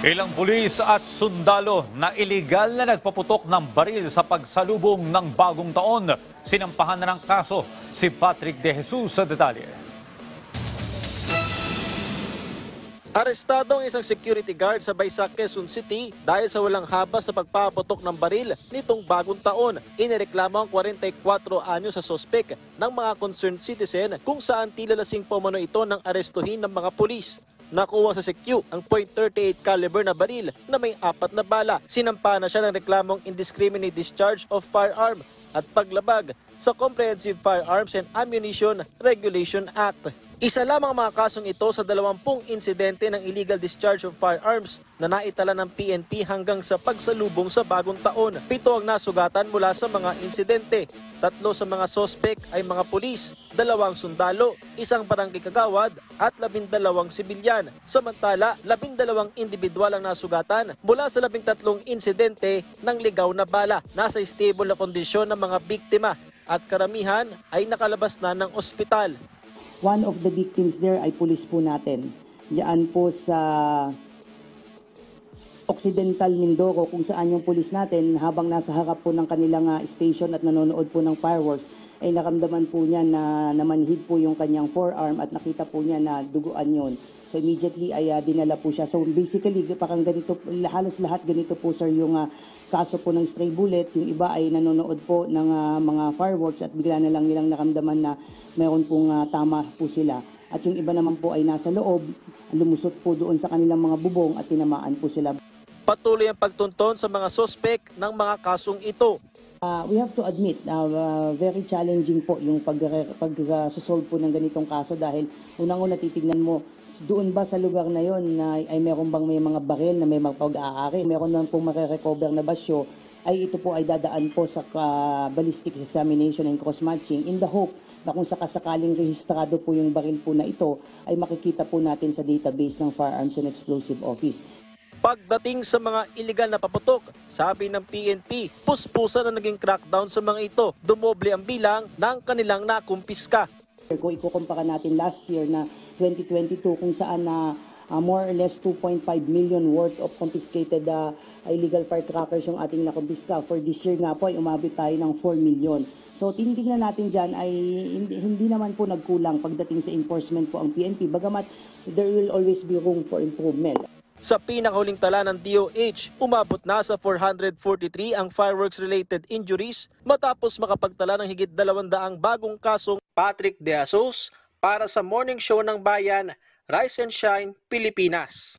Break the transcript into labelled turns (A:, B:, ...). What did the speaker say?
A: Ilang pulis at sundalo na iligal na nagpaputok ng baril sa pagsalubong ng bagong taon. Sinampahan na ng kaso si Patrick De Jesus sa detalye.
B: Arestado ang isang security guard sa Baysac, Quezon City dahil sa walang haba sa pagpapaputok ng baril nitong bagong taon. Inireklamo ang 44 anyo sa sospek ng mga concerned citizen kung saan tila lasing pumano ito ng arestuhin ng mga pulis. Nakuha sa CQ ang .38 caliber na baril na may 4 na bala. Sinampa na siya ng reklamong indiscriminate discharge of firearm at paglabag sa Comprehensive Firearms and Ammunition Regulation Act. Isa lamang mga kasong ito sa 20 insidente ng illegal discharge of firearms na naitala ng PNP hanggang sa pagsalubong sa bagong taon. 7 ang nasugatan mula sa mga insidente. 3 sa mga sospek ay mga pulis, 2 sundalo, 1 barangay kagawad at 12 sibilyan. Samantala, 12 individual ang nasugatan mula sa 13 insidente ng ligaw na bala. Nasa stable na kondisyon ng mga biktima at karamihan ay nakalabas na ng ospital.
C: One of the victims there ay pulis po natin. Diyan po sa Occidental Mindoro kung saan yung pulis natin habang nasa harap po ng kanilang station at nanonood po ng fireworks ay naramdaman po niya na namanhid po yung kanyang forearm at nakita po niya na duguan yon. So immediately ay dinala po siya. So basically parang ganito, halos lahat ganito po sir yung kaso po ng stray bullet. Yung iba ay nanonood po ng mga fireworks at bigla na lang nilang naramdaman na mayroon pong tama po sila. At yung iba naman po ay nasa loob, lumusot po doon sa kanilang mga bubong at tinamaan po sila.
B: Patuloy ang pagtunton sa mga sospek ng mga kasong ito.
C: We have to admit, very challenging po yung pag-solve po ng ganitong kaso dahil unang-una titignan mo, doon ba sa lugar na yon na ay meron bang may mga baril na may pag-aari, meron naman pong marirecover na basyo, ay ito po ay dadaan po sa ballistics examination and cross-matching in the hope na kung sakasakaling rehistrado po yung baril po na ito, ay makikita po natin sa database ng Firearms and Explosive Office.
B: Pagdating sa mga iligal na paputok, sabi ng PNP, puspusan na naging crackdown sa mga ito. Dumoble ang bilang ng kanilang nakumpiska.
C: Kung ikukumpara natin last year na 2022 kung saan na more or less 2.5 million worth of confiscated illegal firecrackers yung ating nakumpiska. For this year nga po ay umabot tayo ng 4 million. So tinitingnan natin dyan ay hindi naman po nagkulang pagdating sa enforcement po ang PNP. Bagamat there will always be room for improvement.
B: Sa pinakahuling tala ng DOH, umabot na sa 443 ang fireworks-related injuries matapos makapagtala ng higit 200 bagong kasong. Patrick De Jesus para sa Morning Show ng Bayan, Rise and Shine, Pilipinas.